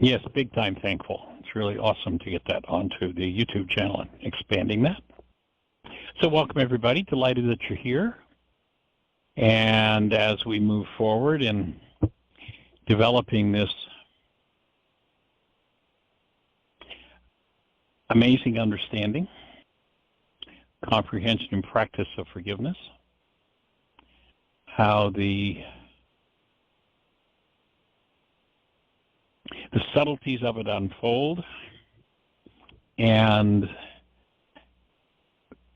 Yes, big time thankful. It's really awesome to get that onto the YouTube channel and expanding that. So welcome everybody, delighted that you're here. And as we move forward in developing this amazing understanding, comprehension and practice of forgiveness, how the subtleties of it unfold, and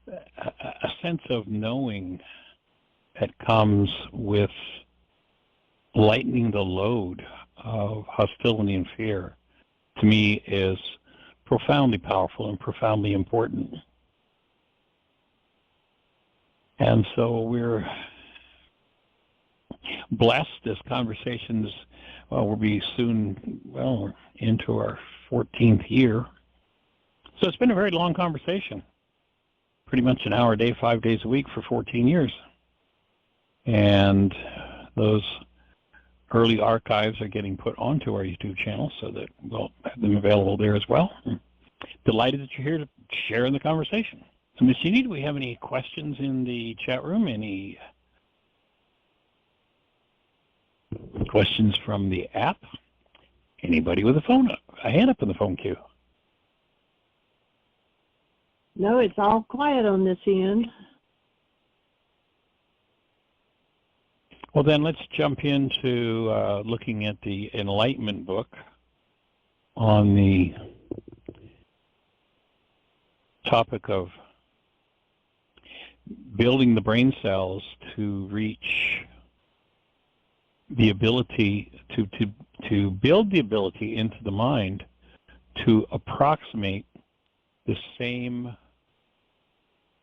a sense of knowing that comes with lightening the load of hostility and fear, to me is profoundly powerful and profoundly important. And so we're blessed. This conversation's, we'll be soon, into our 14th year. So it's been a very long conversation. Pretty much an hour a day, 5 days a week for 14 years. And those early archives are getting put onto our YouTube channel so that we'll have them available there as well. Delighted that you're here to share in the conversation. So, Ms. Jeannie, do we have any questions in the chat room? Any questions from the app? Anybody with a hand up in the phone queue? No, it's all quiet on this end. Well, then let's jump into looking at the Enlightenment book on the topic of building the brain cells to reach the ability to build the ability into the mind to approximate the same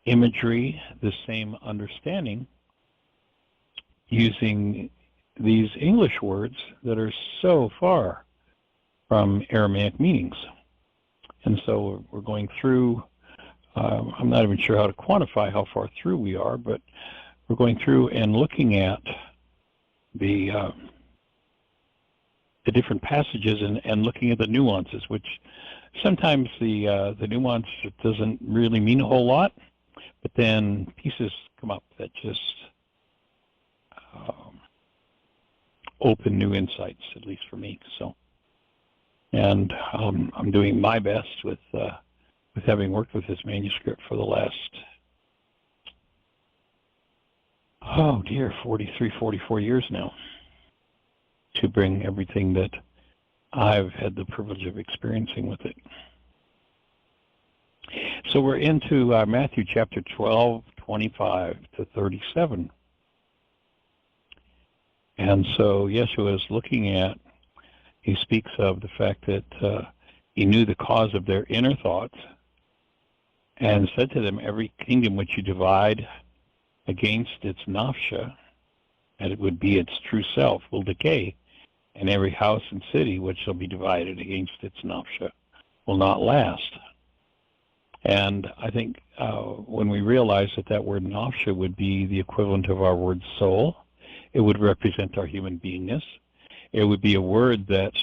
imagery, the same understanding, using these English words that are so far from Aramaic meanings. And so we're going through, I'm not even sure how to quantify how far through we are, but we're going through and looking at the different passages and looking at the nuances, which sometimes the nuance doesn't really mean a whole lot, but then pieces come up that just open new insights, at least for me. So, and I'm doing my best with having worked with this manuscript for the last 43, 44 years now, to bring everything that I've had the privilege of experiencing with it. So we're into Matthew chapter 12, 25 to 37. And so Yeshua is looking at, he speaks of the fact that he knew the cause of their inner thoughts and said to them, every kingdom which you divide against its Napsha, and it would be its true self, will decay, and every house and city which shall be divided against its Napsha will not last. And I think when we realize that that word Napsha would be the equivalent of our word soul, it would represent our human beingness. It would be a word that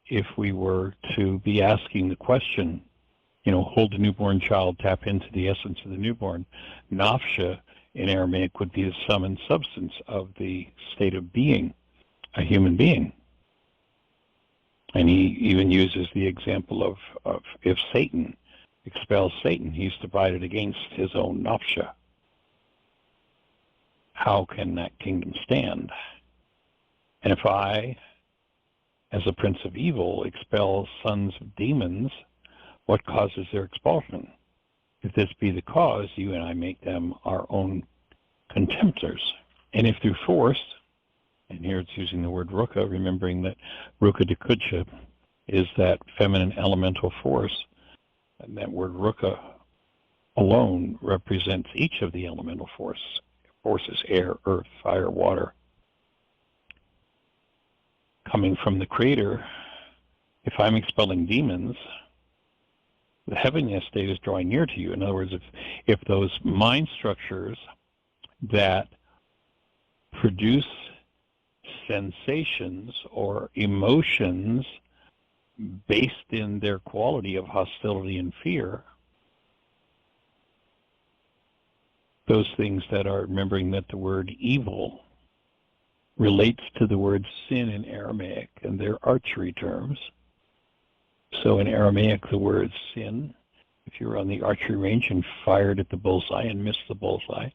if we were to be asking the question, hold the newborn child, tap into the essence of the newborn, Napsha in Aramaic would be the sum and substance of the state of being, a human being. And he even uses the example of if Satan expels Satan, he's divided against his own Napsha. How can that kingdom stand? And if I, as a prince of evil, expel sons of demons, what causes their expulsion? If this be the cause, you and I make them our own contemptors. And if through force, and here it's using the word Rukha, remembering that Rukha de Kudsha is that feminine elemental force, and that word Rukha alone represents each of the elemental forces, air, earth, fire, water, coming from the Creator. If I'm expelling demons, the heavenly state is drawing near to you. In other words, if those mind structures that produce sensations or emotions based in their quality of hostility and fear, those things that are, remembering that the word evil relates to the word sin in Aramaic, and they're archery terms. So in Aramaic, the word sin, if you were on the archery range and fired at the bullseye and missed the bullseye,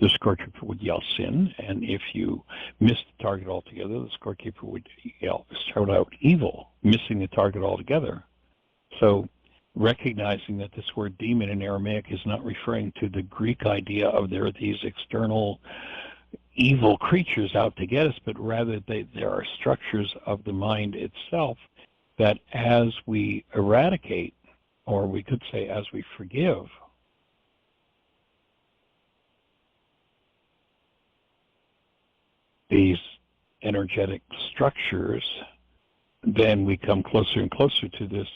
the scorekeeper would yell sin, and if you missed the target altogether, the scorekeeper would shout out evil, missing the target altogether. So recognizing that this word demon in Aramaic is not referring to the Greek idea of there are these external evil creatures out to get us, but rather there are structures of the mind itself that as we eradicate, or we could say as we forgive, these energetic structures, then we come closer and closer to this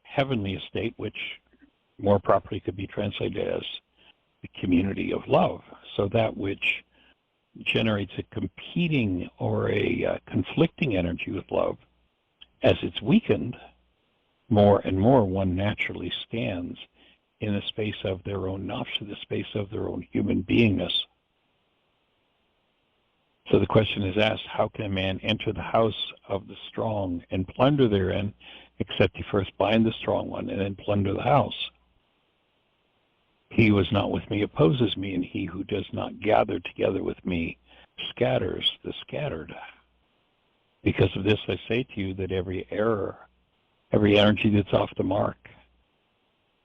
heavenly estate, which more properly could be translated as the community of love. So that which generates a competing or a conflicting energy with love, as it's weakened, more and more one naturally stands in the space of their own Napsha, the space of their own human beingness. So the question is asked, how can a man enter the house of the strong and plunder therein, except he first bind the strong one and then plunder the house? He who is not with me opposes me, and he who does not gather together with me scatters the scattered. Because of this I say to you that every error, every energy that's off the mark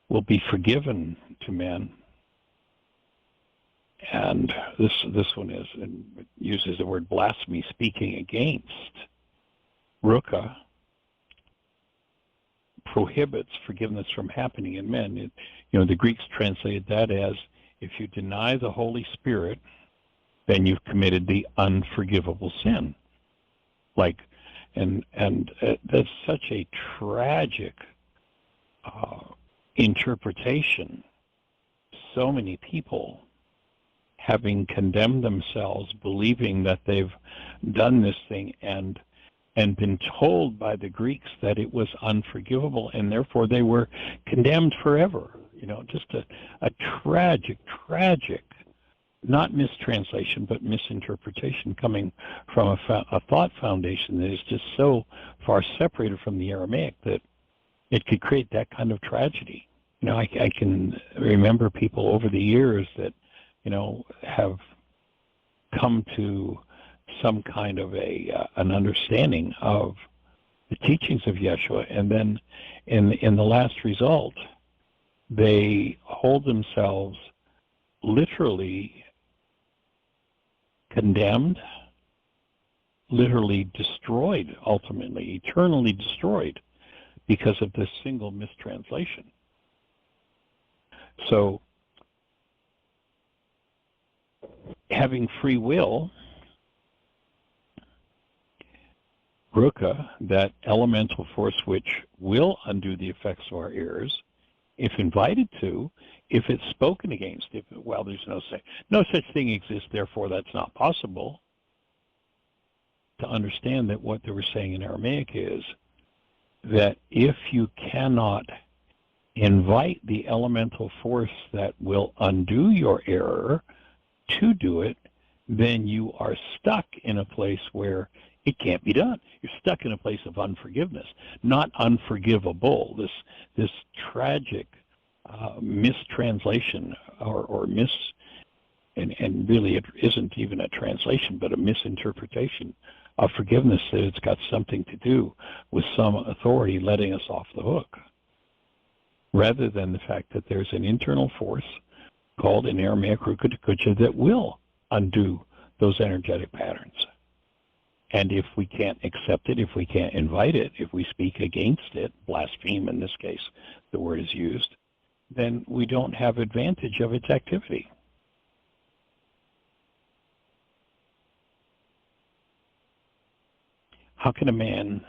will be forgiven to men. And this one is, and uses the word blasphemy, speaking against. Rukha prohibits forgiveness from happening in men. The Greeks translated that as, if you deny the Holy Spirit, then you've committed the unforgivable sin. That's such a tragic interpretation. So many people having condemned themselves, believing that they've done this thing and been told by the Greeks that it was unforgivable, and therefore they were condemned forever. Just a tragic, not mistranslation, but misinterpretation coming from a thought foundation that is just so far separated from the Aramaic that it could create that kind of tragedy. I can remember people over the years that, have come to some kind of an understanding of the teachings of Yeshua, and then in the last result, they hold themselves literally condemned, literally destroyed, ultimately, eternally destroyed, because of this single mistranslation. So, having free will, Rukha, that elemental force which will undo the effects of our errors, if invited to, if it's spoken against, there's no such thing exists, therefore that's not possible. To understand that what they were saying in Aramaic is that if you cannot invite the elemental force that will undo your error to do it, then you are stuck in a place where it can't be done. You're stuck in a place of unforgiveness, not unforgivable. This tragic mistranslation and really it isn't even a translation, but a misinterpretation of forgiveness, that it's got something to do with some authority letting us off the hook, rather than the fact that there's an internal force called in Aramaic Rukha that will undo those energetic patterns. And if we can't accept it, if we can't invite it, if we speak against it, blaspheme in this case, the word is used, then we don't have advantage of its activity. How can a man,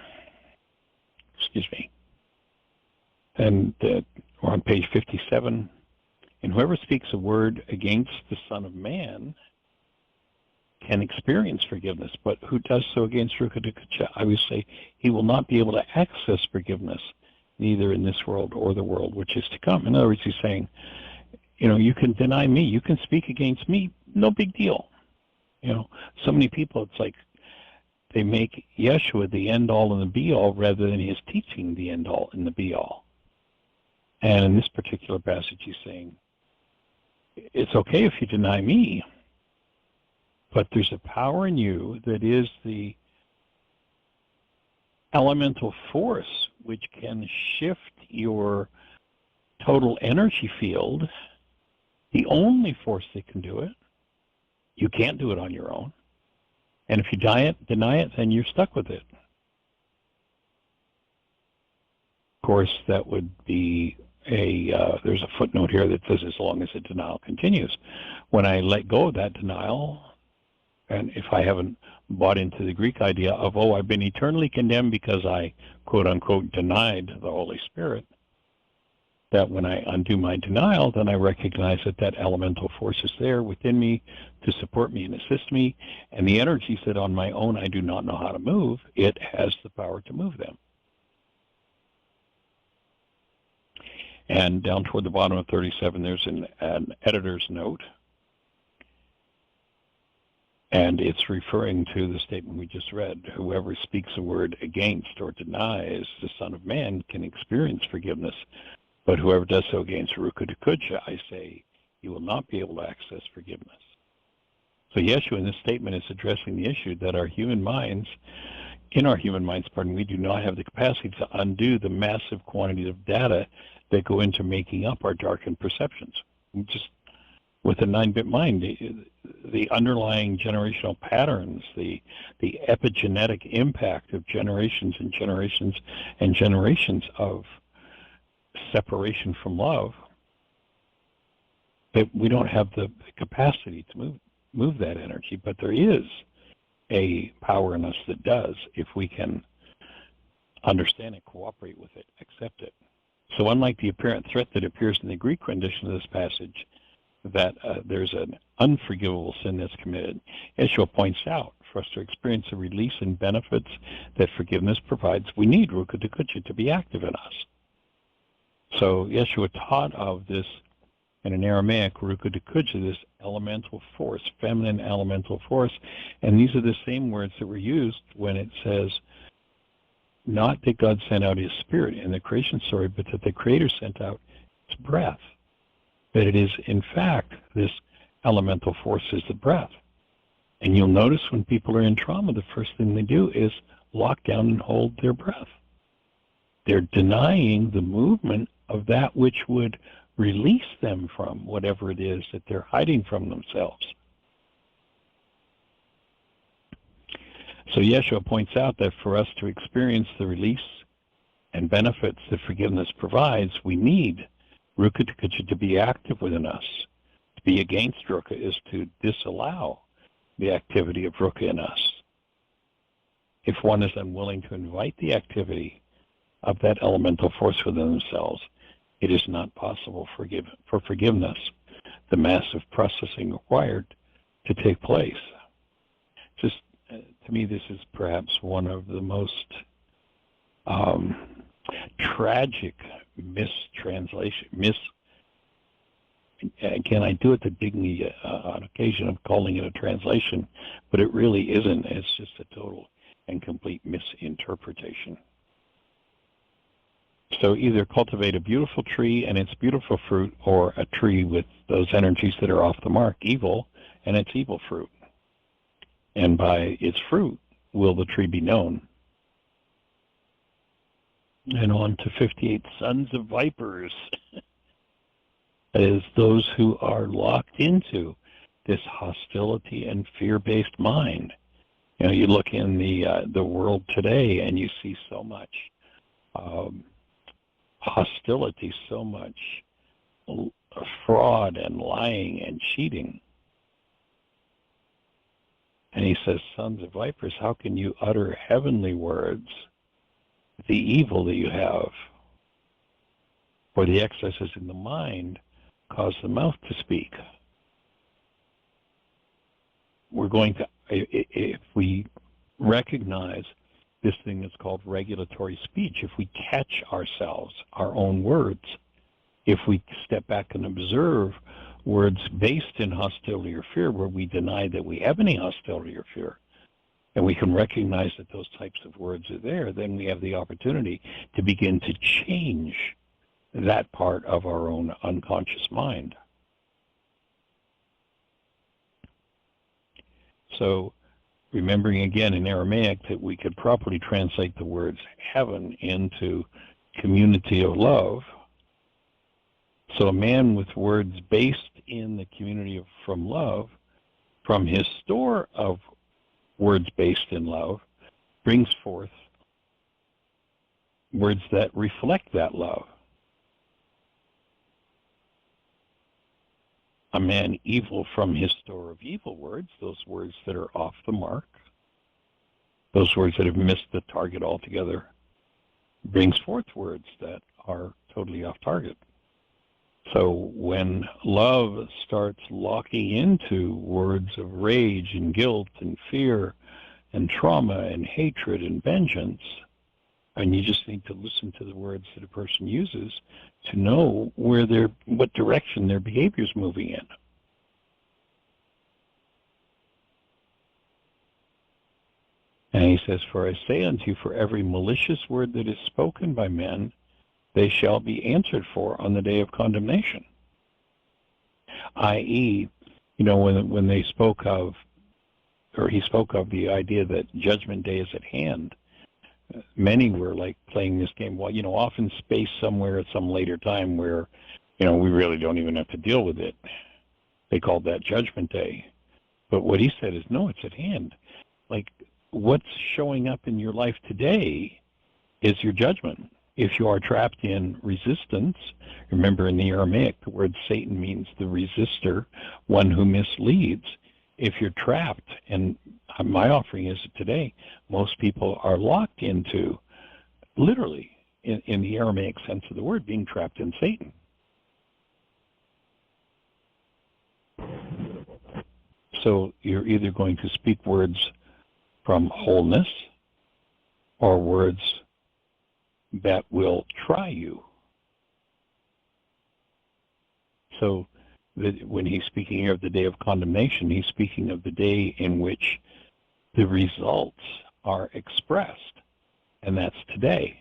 and we're on page 57, and whoever speaks a word against the Son of Man can experience forgiveness, but who does so against Rukha, I would say he will not be able to access forgiveness, neither in this world or the world which is to come. In other words, he's saying, you can deny me, you can speak against me, no big deal. So many people, it's like they make Yeshua the end-all and the be-all rather than his teaching the end-all and the be-all. And in this particular passage, he's saying, it's okay if you deny me, but there's a power in you that is the elemental force which can shift your total energy field, the only force that can do it. You can't do it on your own. And if you deny it, then you're stuck with it. Of course, that would be there's a footnote here that says as long as the denial continues. When I let go of that denial, and if I haven't bought into the Greek idea of, I've been eternally condemned because I, quote unquote, denied the Holy Spirit, that when I undo my denial, then I recognize that elemental force is there within me to support me and assist me, and the energies that on my own I do not know how to move, it has the power to move them. And down toward the bottom of 37, there's an editor's note, and it's referring to the statement we just read. Whoever speaks a word against or denies the Son of Man can experience forgiveness, but whoever does so against Rukha, I say, he will not be able to access forgiveness. So Yeshua in this statement is addressing the issue that in our human minds, we do not have the capacity to undo the massive quantity of data that go into making up our darkened perceptions. Just with a 9-bit mind, the underlying generational patterns, the epigenetic impact of generations and generations and generations of separation from love, that we don't have the capacity to move that energy, but there is a power in us that does, if we can understand it, cooperate with it, accept it. So unlike the apparent threat that appears in the Greek rendition of this passage, that there's an unforgivable sin that's committed, Yeshua points out, for us to experience the release and benefits that forgiveness provides, we need Rukha to be active in us. So Yeshua taught of this, in an Aramaic, Rukha, this elemental force, feminine elemental force, and these are the same words that were used when it says, not that God sent out his spirit in the creation story, but that the Creator sent out his breath. That it is, in fact, this elemental force is the breath. And you'll notice when people are in trauma, the first thing they do is lock down and hold their breath. They're denying the movement of that which would release them from whatever it is that they're hiding from themselves. So Yeshua points out that for us to experience the release and benefits that forgiveness provides, we need Rukha to be active within us. To be against Rukha is to disallow the activity of Rukha in us. If one is unwilling to invite the activity of that elemental force within themselves, it is not possible for forgiveness, the massive processing required, to take place. Just to me, this is perhaps one of the most tragic mistranslation. Again, I do it the dignity on occasion of calling it a translation, but it really isn't. It's just a total and complete misinterpretation. So either cultivate a beautiful tree and its beautiful fruit, or a tree with those energies that are off the mark, evil, and its evil fruit. And by its fruit will the tree be known. And on to 58, sons of vipers. That is, those who are locked into this hostility and fear-based mind. You look in the world today and you see so much hostility, so much fraud and lying and cheating. And he says, sons of vipers, how can you utter heavenly words, the evil that you have? For the excesses in the mind cause the mouth to speak. we're going to, if we recognize this thing that's called regulatory speech, if we catch ourselves, our own words, if we step back and observe words based in hostility or fear, where we deny that we have any hostility or fear, and we can recognize that those types of words are there, then we have the opportunity to begin to change that part of our own unconscious mind. So, remembering again in Aramaic that we could properly translate the words heaven into community of love. So a man with words based in the community of from love, from his store of words based in love, brings forth words that reflect that love. A man evil from his store of evil words, those words that are off the mark, those words that have missed the target altogether, brings forth words that are totally off target. So when love starts locking into words of rage and guilt and fear and trauma and hatred and vengeance, and you just need to listen to the words that a person uses to know what direction their behavior is moving in. And he says, for I say unto you, for every malicious word that is spoken by men, they shall be answered for on the day of condemnation. I.e., when they spoke of, or he spoke of the idea that Judgment Day is at hand, many were like playing this game, well, off in space somewhere at some later time where, we really don't even have to deal with it. They called that Judgment Day. But what he said is, no, it's at hand. Like, what's showing up in your life today is your judgment. If you are trapped in resistance, remember in the Aramaic, the word Satan means the resistor, one who misleads. If you're trapped, and my offering is today, most people are locked into, literally, in the Aramaic sense of the word, being trapped in Satan. So you're either going to speak words from wholeness or words that will try you. So when he's speaking here of the day of condemnation, he's speaking of the day in which the results are expressed, and that's today.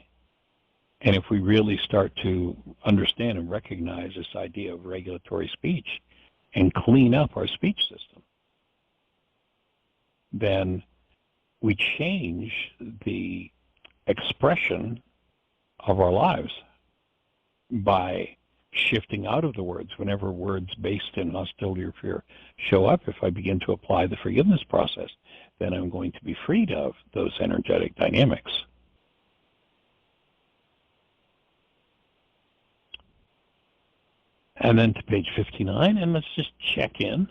And if we really start to understand and recognize this idea of regulatory speech and clean up our speech system, then we change the expression of our lives by shifting out of the words. Whenever words based in hostility or fear show up, if I begin to apply the forgiveness process, then I'm going to be freed of those energetic dynamics. And then to page 59, and let's just check in.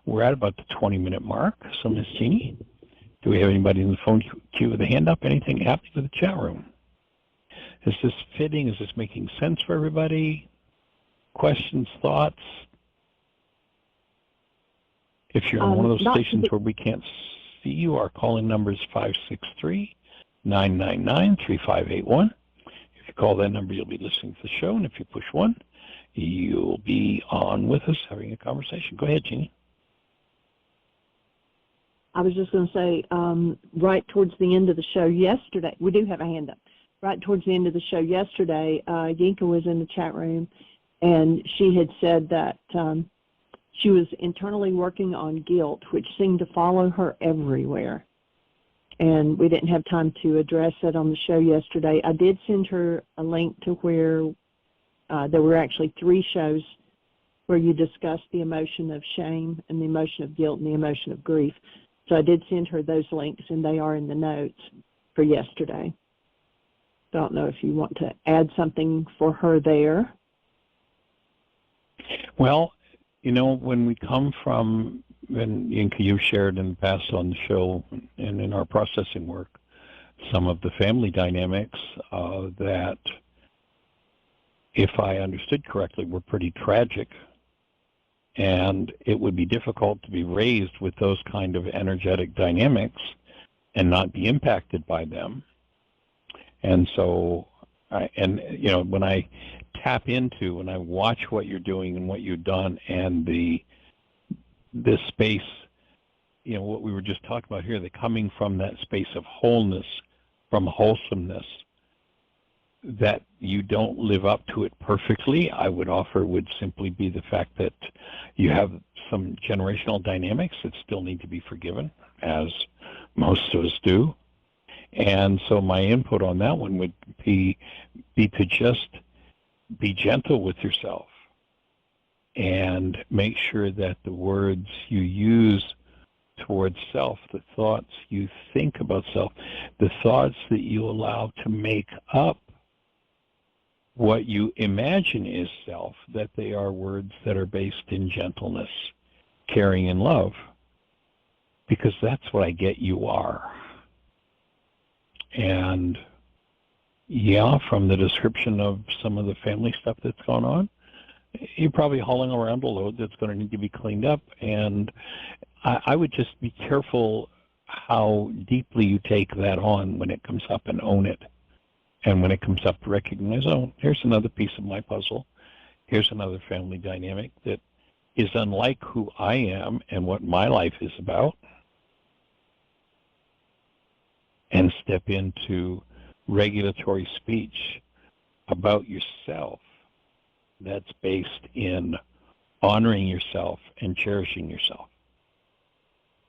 We're at about the 20-minute mark. So, Ms. Jeannie, do we have anybody in the phone queue with a hand up? Anything happening with the chat room? Is this fitting? Is this making sense for everybody? Questions, thoughts? If you're on one of those stations where we can't see you, our calling number is 563-999-3581. If you call that number, you'll be listening to the show, and if you push 1, you'll be on with us having a conversation. Go ahead, Jeannie. I was just going to say, right towards the end of the show yesterday, we do have a hand up. Right towards the end of the show yesterday, Yinka was in the chat room, and she had said that she was internally working on guilt, which seemed to follow her everywhere. And we didn't have time to address it on the show yesterday. I did send her a link to where there were actually 3 shows where you discussed the emotion of shame and the emotion of guilt and the emotion of grief. So I did send her those links, and they are in the notes for yesterday. Don't know if you want to add something for her there. Well, when we come from, and Yinka, you've shared in the past on the show and in our processing work, some of the family dynamics that, if I understood correctly, were pretty tragic. And it would be difficult to be raised with those kind of energetic dynamics and not be impacted by them. And so, when I tap into, when I watch what you're doing and what you've done, and this space, what we were just talking about here, the coming from that space of wholeness, from wholesomeness, that you don't live up to it perfectly, I would offer would simply be the fact that you have some generational dynamics that still need to be forgiven, as most of us do. And so my input on that one would be to just be gentle with yourself and make sure that the words you use towards self, the thoughts you think about self, the thoughts that you allow to make up what you imagine is self, that they are words that are based in gentleness, caring, and love, because that's what I get you are. And yeah, from the description of some of the family stuff that's gone on, you're probably hauling around a load that's going to need to be cleaned up. And I would just be careful how deeply you take that on when it comes up, and own it. And when it comes up, to recognize, oh, here's another piece of my puzzle. Here's another family dynamic that is unlike who I am and what my life is about. And step into regulatory speech about yourself that's based in honoring yourself and cherishing yourself.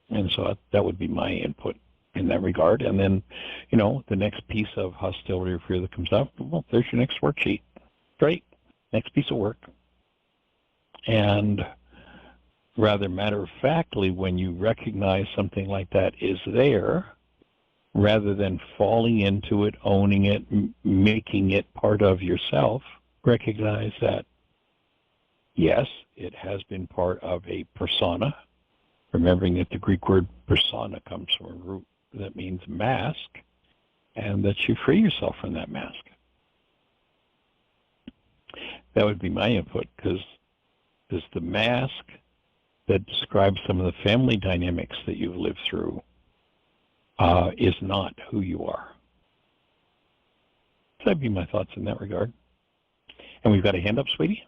And so that would be my input in that regard. And then, the next piece of hostility or fear that comes up, well, there's your next worksheet. Great. Next piece of work. And rather matter-of-factly, when you recognize something like that is there, rather than falling into it, owning it, making it part of yourself, recognize that, yes, it has been part of a persona, remembering that the Greek word persona comes from a root that means mask, and that you free yourself from that mask. That would be my input, because the mask that describes some of the family dynamics that you've lived through is not who you are. So that'd be my thoughts in that regard. And we've got a hand up, sweetie?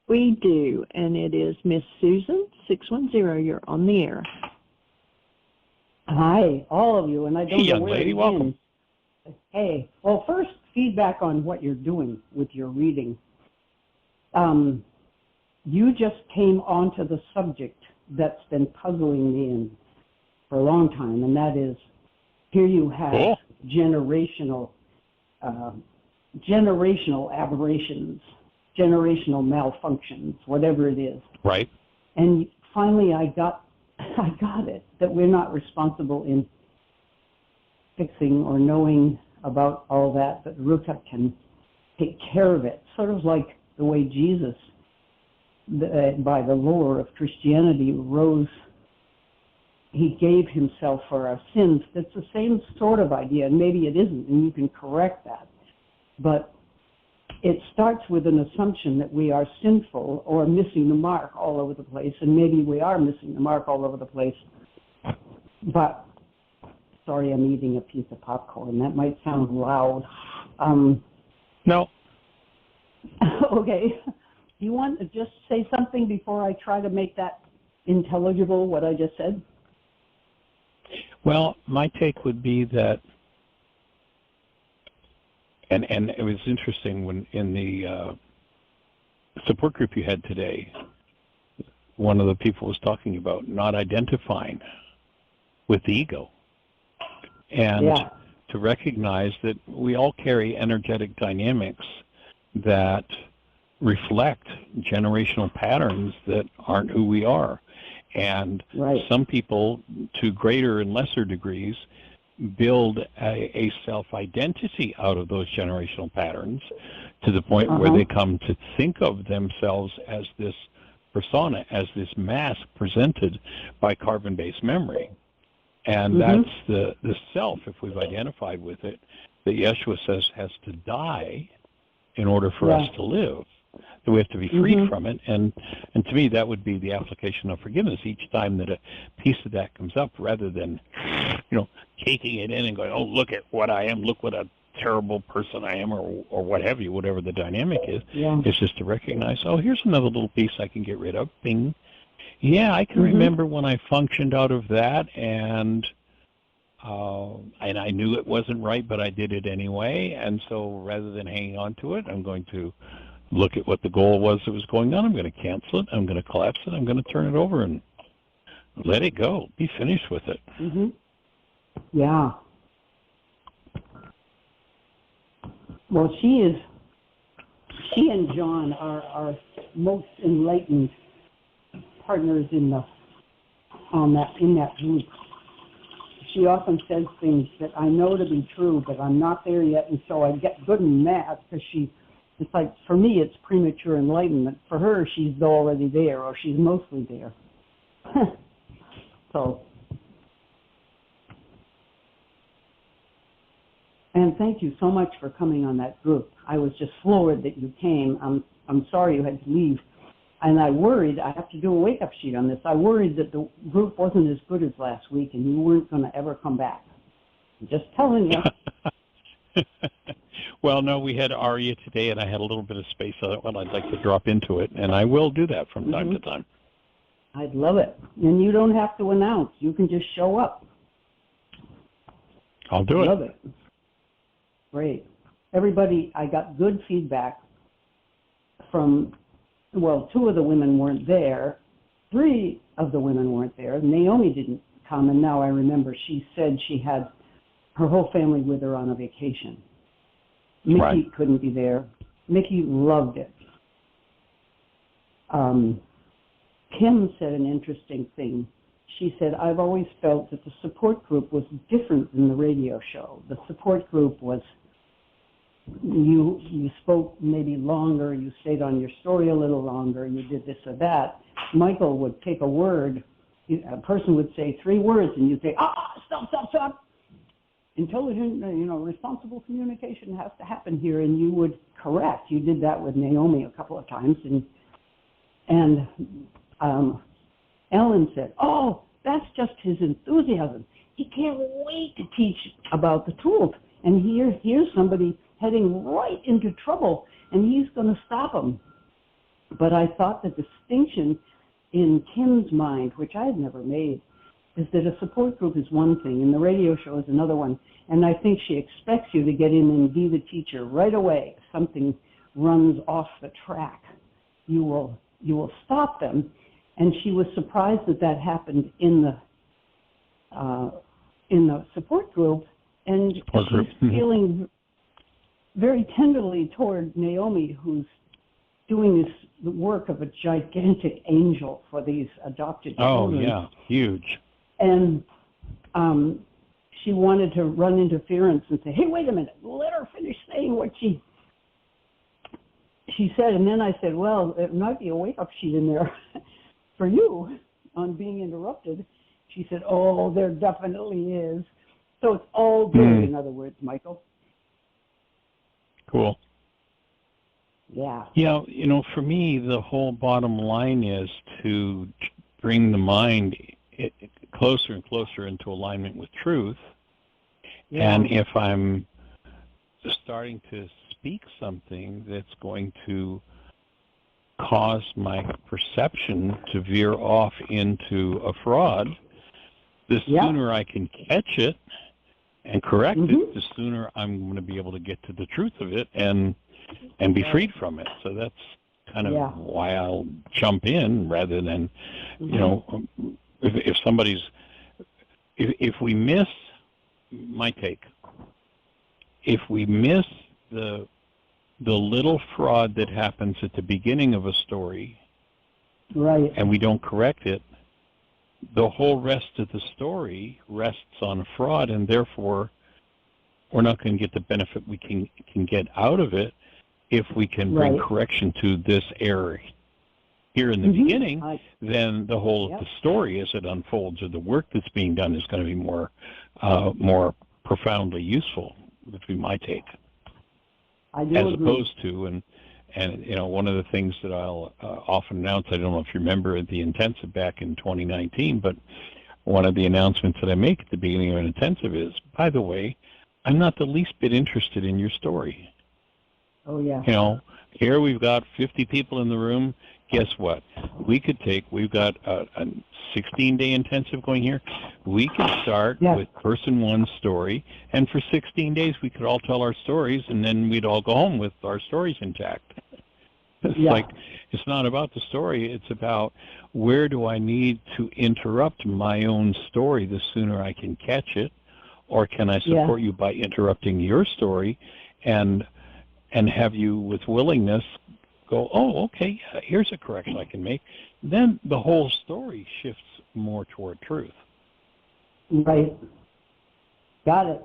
We do, and it is Miss Susan, 610. You're on the air. Hi, all of you, and I don't Hey, know young where lady, to welcome. begin. Hey, well, first, feedback on what you're doing with your reading. You just came onto the subject that's been puzzling me for a long time, and that is, here you have Cool. generational aberrations, generational malfunctions, whatever it is. Right. And finally, I got it, that we're not responsible in fixing or knowing about all that, but Rukha can take care of it, sort of like the way Jesus, by the lore of Christianity, rose. He gave himself for our sins. That's the same sort of idea, and maybe it isn't, and you can correct that. But it starts with an assumption that we are sinful or missing the mark all over the place, and maybe we are missing the mark all over the place. But, sorry, I'm eating a piece of popcorn. That might sound loud. No. Okay. Do you want to just say something before I try to make that intelligible, what I just said? Well, my take would be that, and it was interesting when in the support group you had today, one of the people was talking about not identifying with the ego, and to recognize that we all carry energetic dynamics that reflect generational patterns that aren't who we are. And some people, to greater and lesser degrees, build a self-identity out of those generational patterns to the point where they come to think of themselves as this persona, as this mask presented by carbon-based memory. And that's the self, if we've identified with it, that Yeshua says has to die in order for us to live. that we have to be freed from it. And to me, that would be the application of forgiveness each time that a piece of that comes up, rather than, taking it in and going, oh, look at what I am, look what a terrible person I am, or what have you, whatever the dynamic is. Yeah. It's just to recognize, oh, here's another little piece I can get rid of. Bing. Yeah, I can remember when I functioned out of that, and I knew it wasn't right, but I did it anyway. And so rather than hanging on to it, I'm going to look at what the goal was that was going on. I'm going to cancel it. I'm going to collapse it. I'm going to turn it over and let it go. Be finished with it. Yeah. Well, she and John are our most enlightened partners in that group. She often says things that I know to be true, but I'm not there yet, and so I get good and mad because it's like, for me, it's premature enlightenment. For her, she's already there, or she's mostly there. So, and thank you so much for coming on that group. I was just floored that you came. I'm sorry you had to leave. And I worried, I have to do a wake-up sheet on this, I worried that the group wasn't as good as last week and you weren't going to ever come back. I'm just telling you. Well, no, we had Arya today, and I had a little bit of space. I'd like to drop into it, and I will do that from time to time. I'd love it. And you don't have to announce. You can just show up. I'll do it. Love it. Great. Everybody, I got good feedback from, well, 2 of the women weren't there. 3 of the women weren't there. Naomi didn't come, and now I remember she said she had her whole family with her on a vacation. Mickey couldn't be there. Mickey loved it. Kim said an interesting thing. She said, I've always felt that the support group was different than the radio show. The support group was, you spoke maybe longer, you stayed on your story a little longer, you did this or that. Michael would take a word, a person would say 3 words, and you'd say, stop. Intelligent, responsible communication has to happen here, and you would correct. You did that with Naomi a couple of times, and Ellen said, oh, that's just his enthusiasm. He can't wait to teach about the tools, and here's somebody heading right into trouble, and he's going to stop him. But I thought the distinction in Kim's mind, which I had never made, is that a support group is one thing, and the radio show is another one. And I think she expects you to get in and be the teacher right away. If something runs off the track, you will stop them. And she was surprised that happened in the support group, and she's feeling very tenderly toward Naomi, who's doing the work of a gigantic angel for these adopted children. Oh, yeah, huge. And she wanted to run interference and say, hey, wait a minute, let her finish saying what she said. And then I said, well, it might be a wake-up sheet in there for you on being interrupted. She said, oh, there definitely is. So it's all good, in other words, Michael. Cool. Yeah. Yeah, for me, the whole bottom line is to bring the mind closer and closer into alignment with truth. Yeah. And if I'm starting to speak something that's going to cause my perception to veer off into a fraud, the sooner I can catch it and correct it, the sooner I'm going to be able to get to the truth of it and be freed from it. So that's kind of why I'll jump in rather than, if somebody's, if we miss, my take, if we miss the little fraud that happens at the beginning of a story, and we don't correct it, the whole rest of the story rests on fraud, and therefore we're not going to get the benefit we can get out of it if we can bring correction to this error here in the beginning. Then the whole of the story as it unfolds, or the work that's being done, is going to be more profoundly useful, would be my take. I do as agree. Opposed to, and And, one of the things that I'll often announce, I don't know if you remember at the intensive back in 2019, but one of the announcements that I make at the beginning of an intensive is, by the way, I'm not the least bit interested in your story. Oh, yeah. Here we've got 50 people in the room. Guess what? We've got a 16-day intensive going here. We could start with person one's story, and for 16 days we could all tell our stories, and then we'd all go home with our stories intact. It's not about the story. It's about where do I need to interrupt my own story the sooner I can catch it, or can I support you by interrupting your story and have you with willingness go, oh, okay, here's a correction I can make. Then the whole story shifts more toward truth. Right. Got it.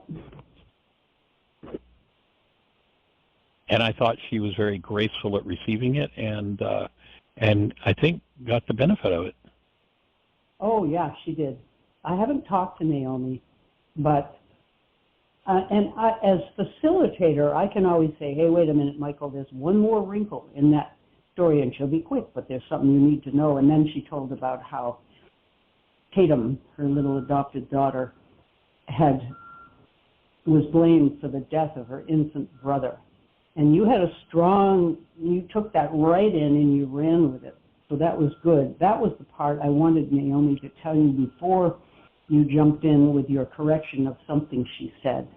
And I thought she was very graceful at receiving it, and I think got the benefit of it. Oh, yeah, she did. I haven't talked to Naomi, but as facilitator, I can always say, hey, wait a minute, Michael, there's one more wrinkle in that story, and she'll be quick, but there's something you need to know. And then she told about how Tatum, her little adopted daughter, was blamed for the death of her infant brother. And you took that right in and you ran with it. So that was good. That was the part I wanted Naomi to tell you before you jumped in with your correction of something she said.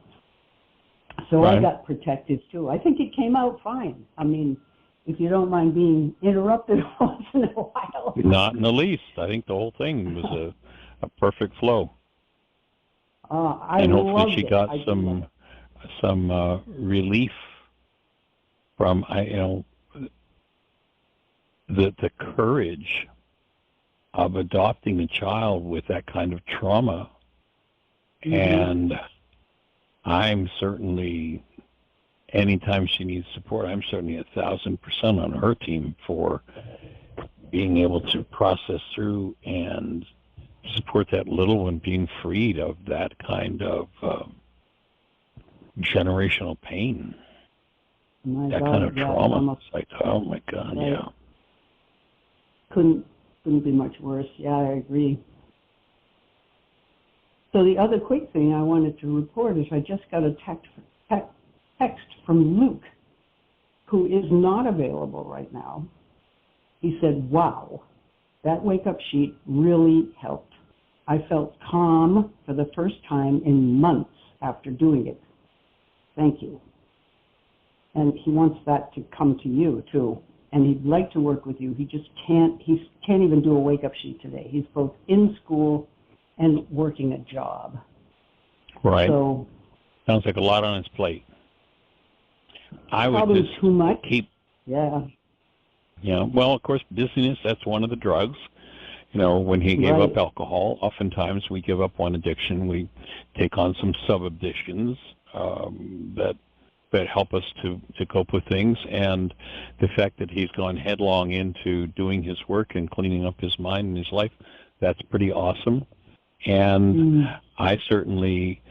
So I got protective too. I think it came out fine. I mean, if you don't mind being interrupted once in a while. Not in the least. I think the whole thing was a perfect flow. And hopefully she got some relief from the courage of adopting a child with that kind of trauma. Mm-hmm. And I'm certainly, anytime she needs support, I'm certainly 1,000% on her team for being able to process through and support that little one being freed of that kind of generational pain. That kind of trauma. It's like, oh my God, right. Couldn't be much worse. Yeah, I agree. So the other quick thing I wanted to report is I just got a text from Luke, who is not available right now. He said, wow, that wake-up sheet really helped. I felt calm for the first time in months after doing it. Thank you. And he wants that to come to you, too. And he'd like to work with you. He can't even do a wake-up sheet today. He's both in school and working a job. Right. So, sounds like a lot on his plate. I would probably just too much. Yeah, well, of course, busyness, that's one of the drugs. When he gave up alcohol, oftentimes we give up one addiction. We take on some sub-addictions that help us to cope with things. And the fact that he's gone headlong into doing his work and cleaning up his mind and his life, that's pretty awesome. And I certainly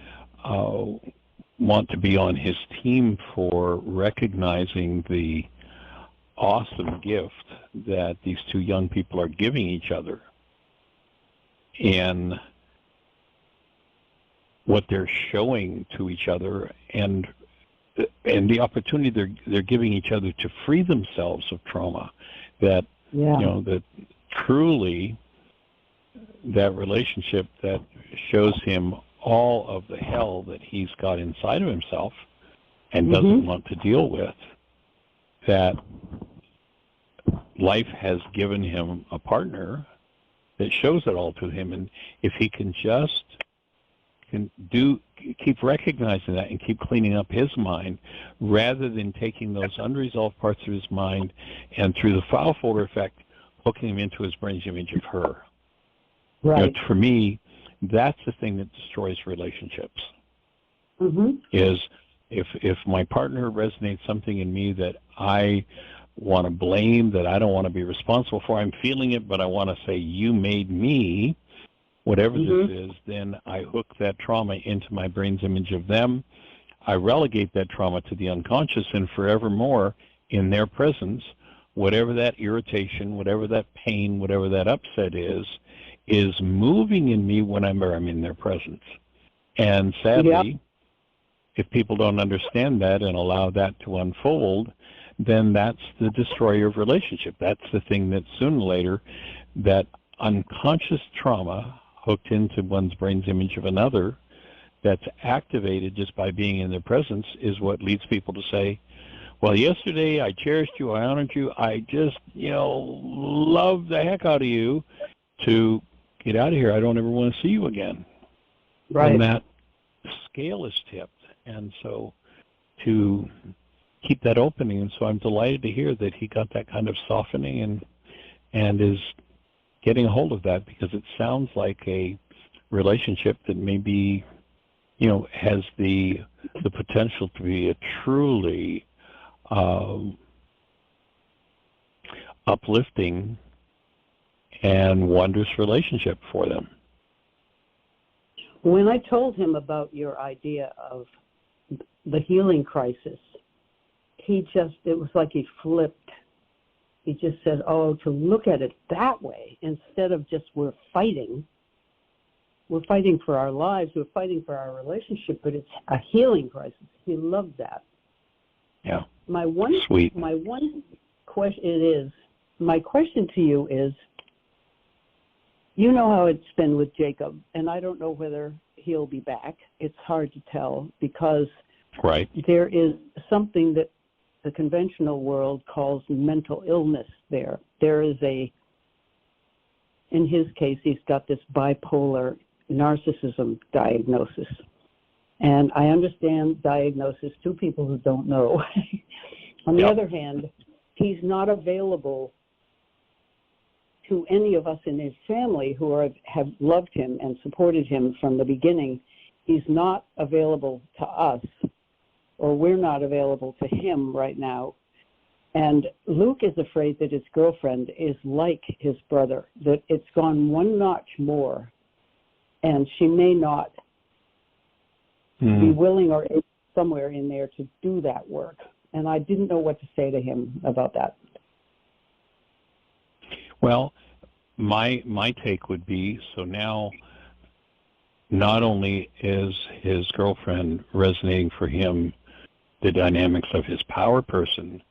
want to be on his team for recognizing the awesome gift that these two young people are giving each other in what they're showing to each other and the opportunity they're giving each other to free themselves of trauma. That that truly that relationship that shows him all of the hell that he's got inside of himself and doesn't want to deal with, that life has given him a partner that shows it all to him. And if he can just keep recognizing that and keep cleaning up his mind, rather than taking those unresolved parts of his mind and through the file folder effect, hooking him into his brain's image of her. Right. For me, that's the thing that destroys relationships. Is if my partner resonates something in me that I want to blame, that I don't want to be responsible for, I'm feeling it, but I want to say, you made me, whatever this is, then I hook that trauma into my brain's image of them. I relegate that trauma to the unconscious, and forevermore, in their presence, whatever that irritation, whatever that pain, whatever that upset is moving in me whenever I'm in their presence. And sadly, if people don't understand that and allow that to unfold, then that's the destroyer of relationship. That's the thing that sooner or later, that unconscious trauma hooked into one's brain's image of another that's activated just by being in their presence is what leads people to say, well, yesterday I cherished you, I honored you, I just, loved the heck out of you, to get out of here, I don't ever want to see you again. Right. And that scale is tipped. And so to keep that opening, and so I'm delighted to hear that he got that kind of softening and is getting a hold of that, because it sounds like a relationship that maybe, has the potential to be a truly uplifting and wondrous relationship for them. When I told him about your idea of the healing crisis, it was like he flipped. He just said, to look at it that way, instead of just we're fighting for our lives, we're fighting for our relationship, but it's a healing crisis. He loved that. Yeah. My one question my question to you is, you know how it's been with Jacob, and I don't know whether he'll be back. It's hard to tell, because right. There is something that the conventional world calls mental illness there. There is in his case, he's got this bipolar narcissism diagnosis. And I understand diagnosis to people who don't know. On the other hand, he's not available to any of us in his family who have loved him and supported him from the beginning. He's not available to us, or we're not available to him right now. And Luke is afraid that his girlfriend is like his brother, that it's gone one notch more, and she may not be willing or able somewhere in there to do that work. And I didn't know what to say to him about that. Well, my take would be, so now not only is his girlfriend resonating for him the dynamics of his power person,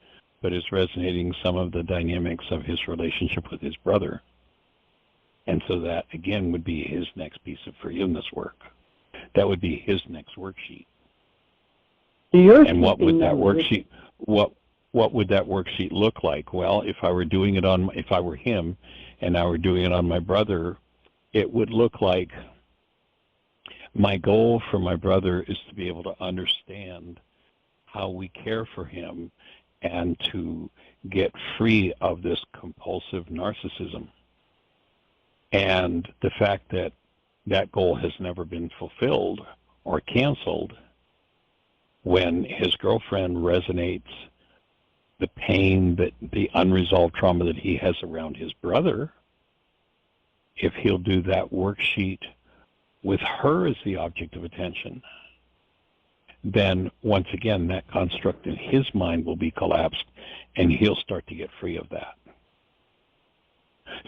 but is resonating some of the dynamics of his relationship with his brother. And so that, again, would be his next piece of forgiveness work. That would be his next worksheet. And what would that worksheet, what would that worksheet look like? Well, if I were him and I were doing it on my brother, it would look like, my goal for my brother is to be able to understand how we care for him and to get free of this compulsive narcissism. And the fact that that goal has never been fulfilled or canceled, when his girlfriend resonates the pain, that the unresolved trauma that he has around his brother, if he'll do that worksheet with her as the object of attention, then once again that construct in his mind will be collapsed and he'll start to get free of that.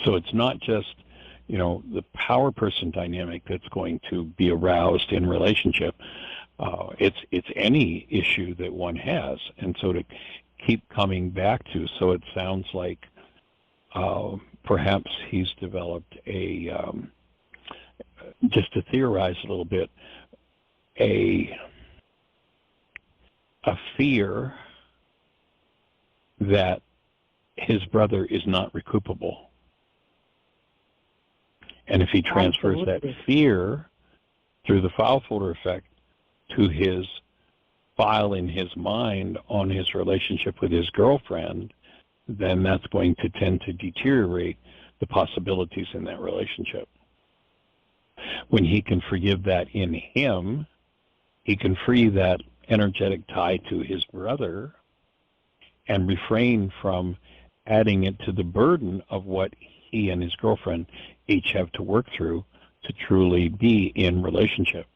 So it's not just, the power person dynamic that's going to be aroused in relationship. It's any issue that one has. And so to keep coming back to, so it sounds like perhaps he's developed just to theorize a little bit, a fear that his brother is not recoupable. And if he transfers that fear through the file folder effect to his file in his mind on his relationship with his girlfriend, then that's going to tend to deteriorate the possibilities in that relationship. When he can forgive that in him, he can free that energetic tie to his brother and refrain from adding it to the burden of what he and his girlfriend each have to work through to truly be in relationship.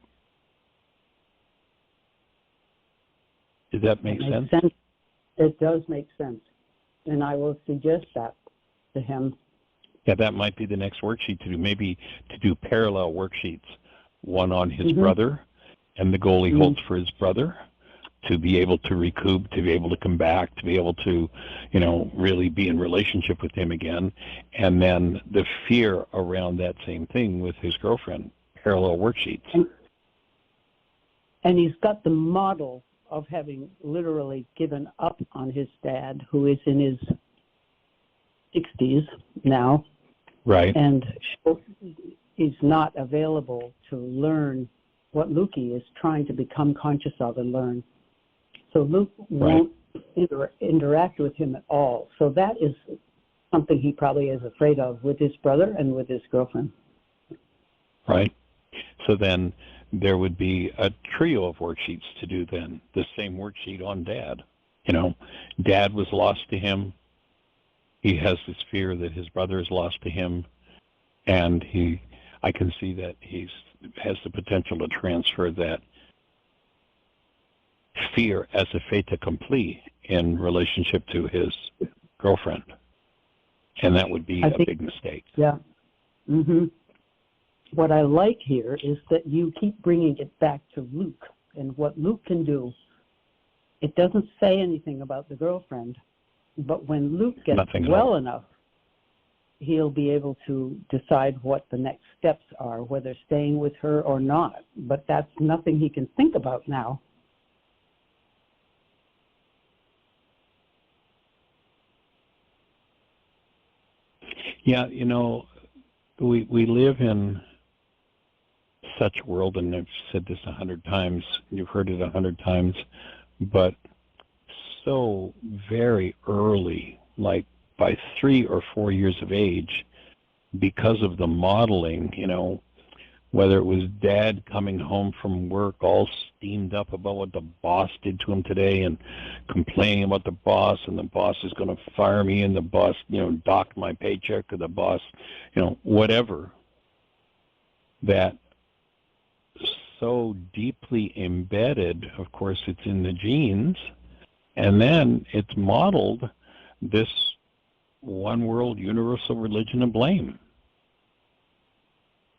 Does that make sense? It does make sense, and I will suggest that to him. Yeah, that might be the next worksheet to do. Maybe to do parallel worksheets, one on his brother and the goal he holds for his brother, to be able to recoup, to be able to come back, to be able to, really be in relationship with him again, and then the fear around that same thing with his girlfriend, parallel worksheets. And he's got the model of having literally given up on his dad, who is in his 60s now. Right. And is not available to learn what Lukey is trying to become conscious of and learn. So Luke won't interact with him at all. So that is something he probably is afraid of with his brother and with his girlfriend. Right. So then there would be a trio of worksheets to do then, the same worksheet on Dad. Dad was lost to him. He has this fear that his brother is lost to him, and I can see that he has the potential to transfer that fear as a fait accompli in relationship to his girlfriend, and that would be a big mistake. Yeah. What I like here is that you keep bringing it back to Luke and what Luke can do. It doesn't say anything about the girlfriend, but when Luke gets well enough, he'll be able to decide what the next steps are, whether staying with her or not. But that's nothing he can think about now. Yeah, we live in such a world, and I've said this 100 times, you've heard it 100 times, but so very early, like by 3 or 4 years of age, because of the modeling, whether it was Dad coming home from work all steamed up about what the boss did to him today and complaining about the boss, and the boss is going to fire me, and the boss, docked my paycheck, or the boss, whatever, that so deeply embedded, of course, it's in the genes, and then it's modeled this one world universal religion of blame.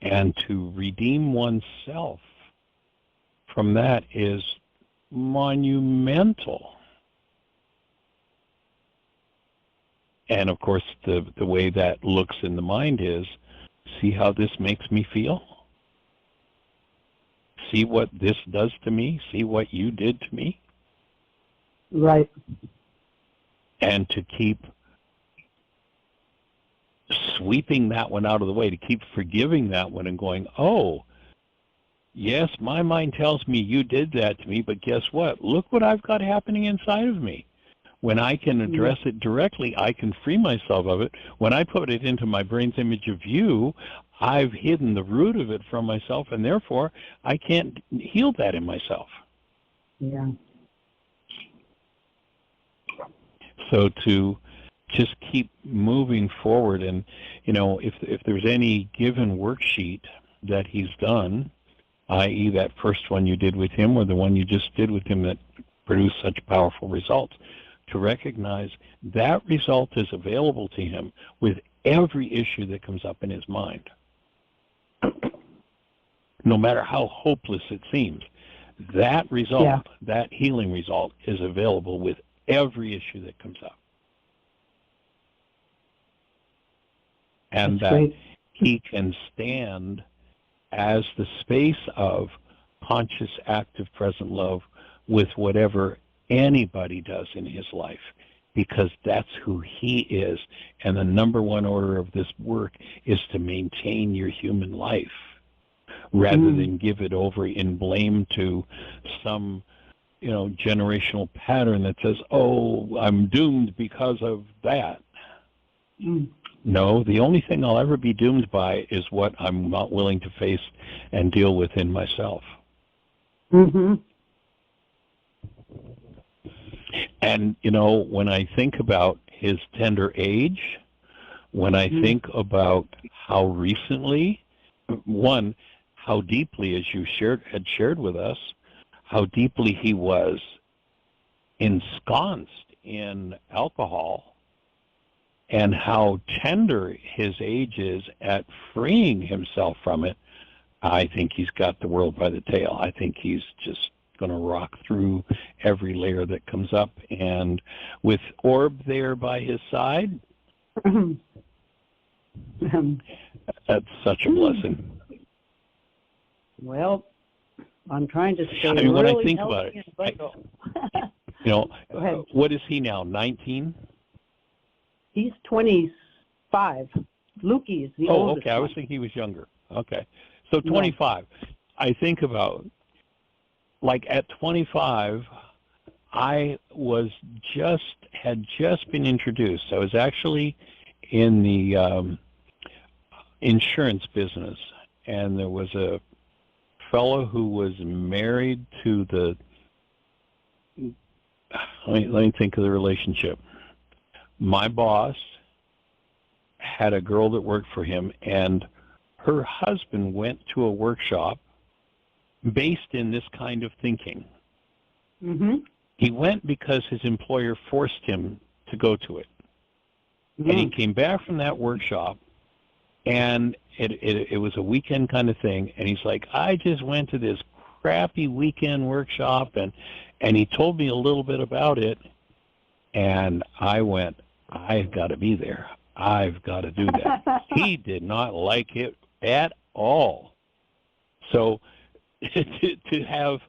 And to redeem oneself from that is monumental. And of course, the way that looks in the mind is, see how this makes me feel? See what this does to me? See what you did to me? Right. And to keep sweeping that one out of the way, to keep forgiving that one and going, oh, yes, my mind tells me you did that to me, but guess what? Look what I've got happening inside of me. When I can address it directly, I can free myself of it. When I put it into my brain's image of you, I've hidden the root of it from myself, and therefore I can't heal that in myself. Yeah. So to just keep moving forward, and if there's any given worksheet that he's done, i.e. that first one you did with him or the one you just did with him that produced such powerful results, to recognize that result is available to him with every issue that comes up in his mind. No matter how hopeless it seems, that result, that healing result, is available with every issue that comes up. And That's that great. he can stand as the space of conscious, active, present love with whatever anybody does in his life, because that's who he is. And the number one order of this work is to maintain your human life rather than give it over in blame to some generational pattern that says, oh, I'm doomed because of that. No, the only thing I'll ever be doomed by is what I'm not willing to face and deal with in myself. And, when I think about his tender age, when I think about how recently, one, how deeply, as you had shared with us, how deeply he was ensconced in alcohol and how tender his age is at freeing himself from it, I think he's got the world by the tail. I think he's just going to rock through every layer that comes up. And with Orb there by his side, that's such a blessing. Well, I'm trying to stay I mean, when really I think healthy about it, Go ahead. What is he now, 19? He's 25. Lukey is the oldest okay. I was one. thinking he was younger. Okay. So 25. No. I think about, like at 25, I had just been introduced. I was actually in the insurance business, and there was a fellow who was married to the, let me think of the relationship. My boss had a girl that worked for him, and her husband went to a workshop based in this kind of thinking. Mm-hmm. He went because his employer forced him to go to it. Mm-hmm. And he came back from that workshop, and it was a weekend kind of thing, and he's like, I just went to this crappy weekend workshop, and he told me a little bit about it, and I went, I've got to be there. I've got to do that. He did not like it at all. So to have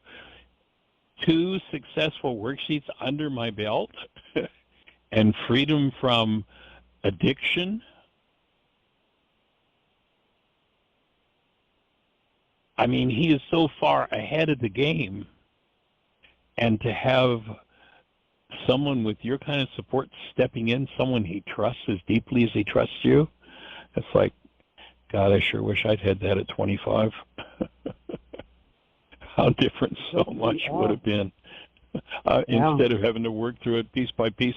2 successful worksheets under my belt and freedom from addiction, I mean, he is so far ahead of the game, and to have someone with your kind of support stepping in, someone he trusts as deeply as he trusts you, it's like, God, I sure wish I'd had that at 25. How different so much would have been. Instead of having to work through it piece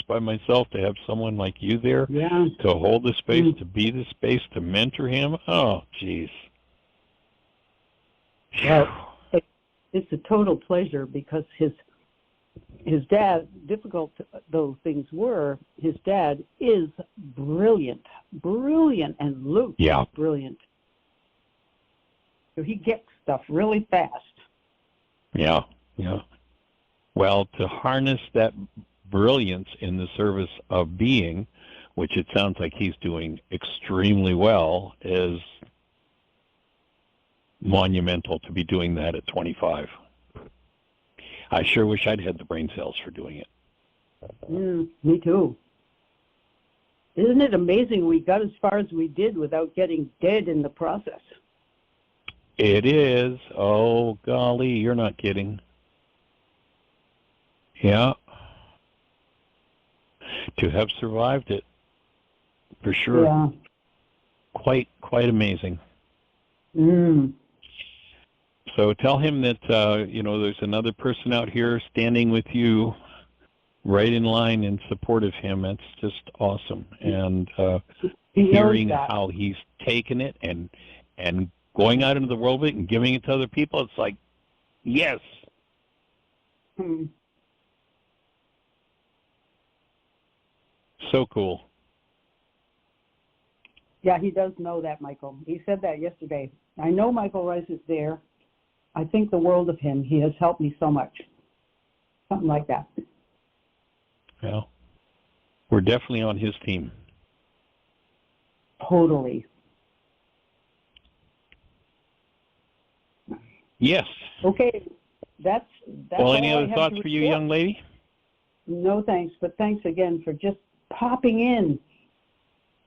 by myself, to have someone like you there to hold the space, to be the space, to mentor him. Oh, geez. Well, it's a total pleasure, because his dad, difficult though things were, his dad is brilliant, and Luke is brilliant. So he gets stuff really fast. Yeah. Well, to harness that brilliance in the service of being, which it sounds like he's doing extremely well, is monumental to be doing that at 25. I sure wish I'd had the brain cells for doing it. Me too. Isn't it amazing we got as far as we did without getting dead in the process? It is. Oh, golly, you're not kidding. Yeah. To have survived it, for sure. Yeah. Quite amazing. So tell him that, there's another person out here standing with you right in line in support of him. That's just awesome. And hearing how he's taken it and going out into the world with it and giving it to other people, it's like, yes. So cool. Yeah, he does know that, Michael. He said that yesterday. I know Michael Rice is there. I think the world of him. He has helped me so much. Something like that. Well, we're definitely on his team. Totally. Yes. Okay, that's well, all any other thoughts for you, young lady? No, thanks, but thanks again for just popping in.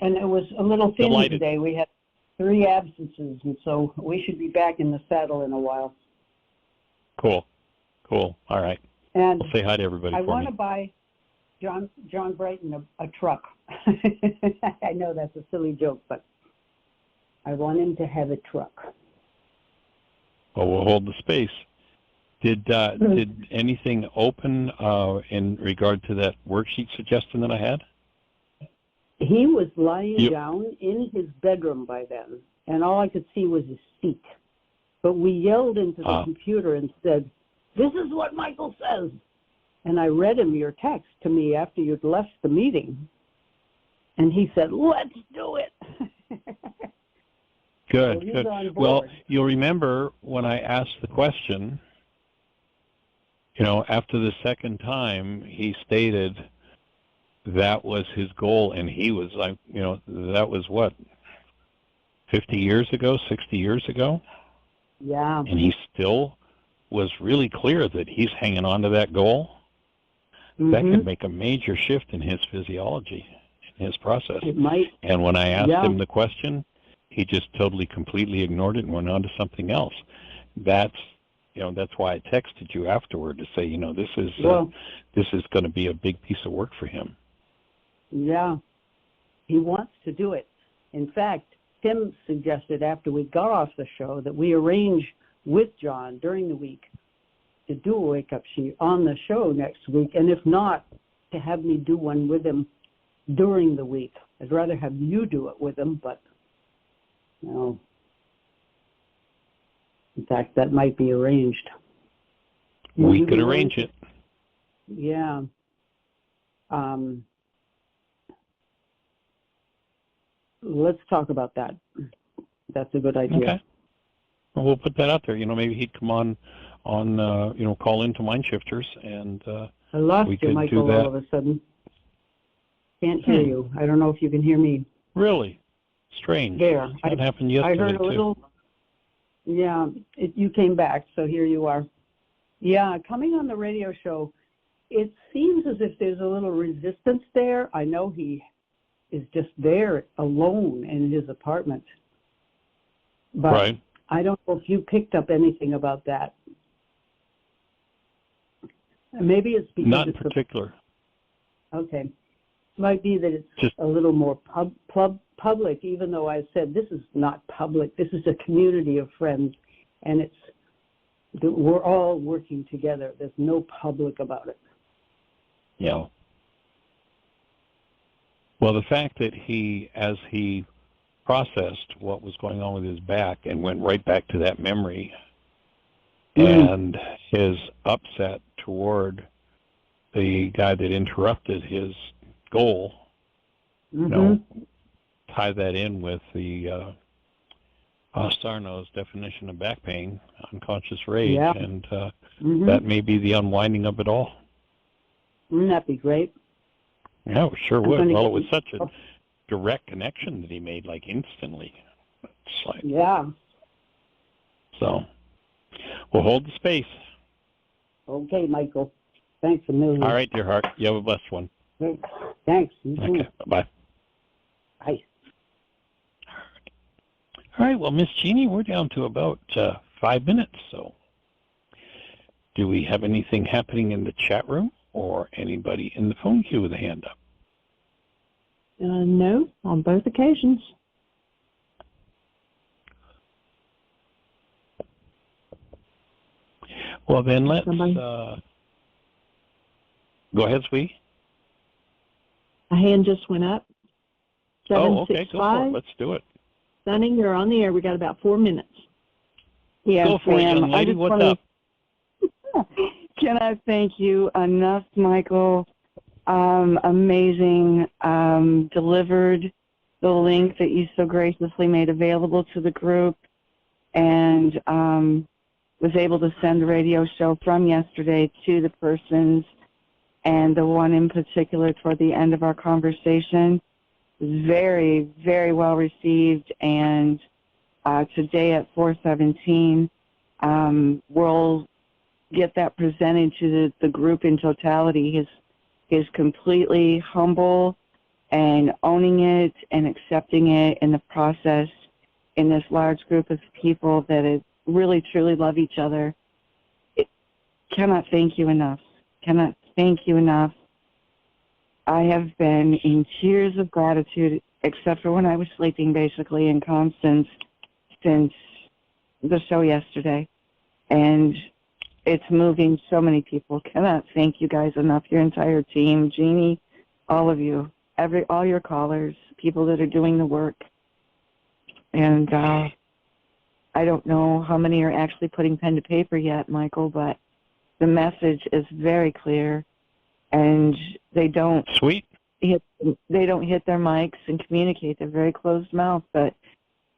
And it was a little thin today. We had 3 absences, and so we should be back in the saddle in a while. Cool. All right. And I'll say hi to everybody. I want to buy John Brighton a truck. I know that's a silly joke, but I want him to have a truck. Well, we'll hold the space. Did anything open in regard to that worksheet suggestion that I had? He was lying down in his bedroom by then, and all I could see was his feet. But we yelled into the computer and said, "This is what Michael says." And I read him your text to me after you'd left the meeting. And he said, let's do it. Good, So good. on Well, board. you'll remember when I asked the question, after the second time, he stated that was his goal, and he was like, that was what, 50 years ago, 60 years ago? Yeah. And he still was really clear that he's hanging on to that goal. Mm-hmm. That could make a major shift in his physiology, in his process. It might. And when I asked him the question, he just totally, completely ignored it and went on to something else. That's why I texted you afterward to say, this is going to be a big piece of work for him. Yeah. He wants to do it. In fact, Tim suggested after we got off the show that we arrange with John during the week to do a wake-up sheet on the show next week, and if not, to have me do one with him during the week. I'd rather have you do it with him, but, in fact, that might be arranged. We could arrange it. Yeah. Let's talk about that. That's a good idea. Okay. Well, we'll put that out there. Maybe he'd come on call into Mind Shifters, and I lost we you, could Michael, do that. all of a sudden. Can't hear you. I don't know if you can hear me. Really? Strange. There. That happened yesterday, I heard a little. Yeah, you came back, so here you are. Yeah, coming on the radio show, it seems as if there's a little resistance there. I know he is just there alone in his apartment. But right. I don't know if you picked up anything about that. Maybe it's because Not in particular. Okay. Might be that it's just a little more public, even though I said this is not public. This is a community of friends, and we're all working together. There's no public about it. Yeah. Well, the fact that as he processed what was going on with his back and went right back to that memory and his upset toward the guy that interrupted his goal, tie that in with the Sarno's definition of back pain, unconscious rage, and that may be the unwinding of it all. Wouldn't that be great? Yeah, it sure would. Well, it was such a direct connection that he made, like, instantly. It's like, yeah. So, we'll hold the space. Okay, Michael. Thanks a million. All right, dear heart. You have a blessed one. Thanks. You too. Okay, bye-bye. Bye. All right, well, Miss Jeannie, we're down to about 5 minutes, so do we have anything happening in the chat room or anybody in the phone queue with a hand up? No, on both occasions. Well, then let's go ahead, sweetie. A hand just went up. Oh, okay, go for it. Let's do it. Sunny, you're on the air. We got about 4 minutes. Yes, go for it, young lady. What's up? Can I thank you enough, Michael? Amazing. Delivered the link that you so graciously made available to the group, and was able to send the radio show from yesterday to the persons, and the one in particular toward the end of our conversation was very, very well received. And today at 4:17, we'll get that presented to the group in totality. He's completely humble and owning it and accepting it in the process in this large group of people that really, truly love each other. Cannot thank you enough. Cannot thank you enough. I have been in tears of gratitude, except for when I was sleeping, basically, in calm since the show yesterday. And it's moving so many people. Cannot thank you guys enough, your entire team, Jeannie, all of you, all your callers, people that are doing the work. And I don't know how many are actually putting pen to paper yet, Michael, but the message is very clear, and they don't Sweet. hit their mics and communicate. They're very closed mouth, but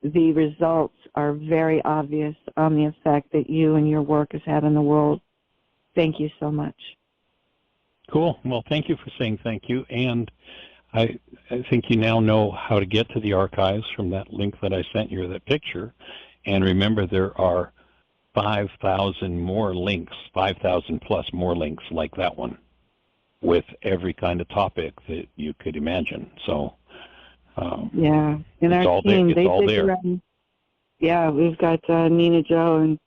the results are very obvious on the effect that you and your work has had in the world. Thank you so much. Cool. Well, thank you for saying thank you. And I think you now know how to get to the archives from that link that I sent you, that picture. And remember, there are 5,000 more links, 5,000 plus more links like that one, with every kind of topic that you could imagine. So, yeah, in it's our all team, there. they It's all dig there. around. Yeah, we've got Nina, Joe, and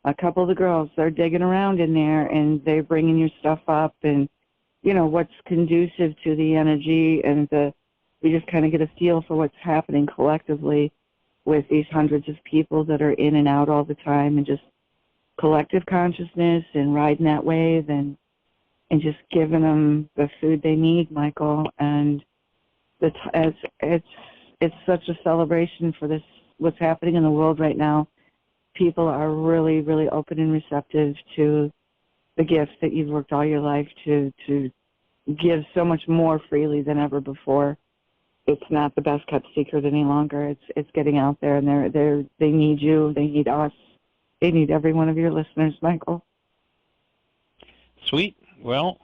a couple of the girls. They're digging around in there, and they're bringing your stuff up, and what's conducive to the energy, and we just kind of get a feel for what's happening collectively with these hundreds of people that are in and out all the time, and just collective consciousness and riding that wave, and just giving them the food they need, Michael. And it's such a celebration for this, what's happening in the world right now. People are really, really open and receptive to the gifts that you've worked all your life to give so much more freely than ever before. It's not the best kept secret any longer. It's getting out there, and they need you. They need us. They need every one of your listeners, Michael. Sweet. Well,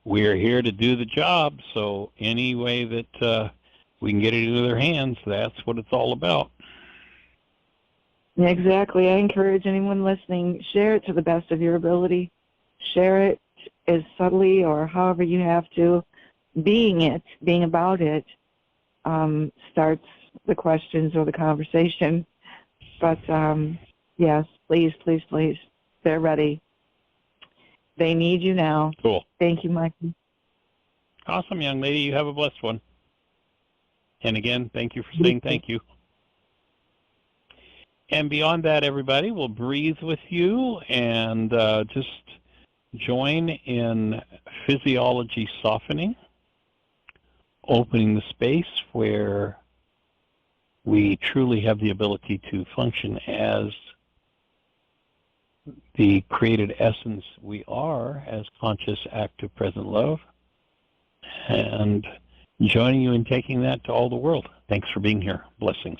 we're here to do the job, so any way that we can get it into their hands, that's what it's all about. Exactly. I encourage anyone listening, share it to the best of your ability. Share it as subtly or however you have to. Being about it, starts the questions or the conversation. But, yes, please, please, please. They're ready. They need you now. Cool. Thank you, Michael. Awesome, young lady. You have a blessed one. And again, thank you for saying thank you. And beyond that, everybody, we'll breathe with you and just join in physiology softening, opening the space where we truly have the ability to function as the created essence we are, as conscious, active, present love, and joining you in taking that to all the world. Thanks for being here. Blessings.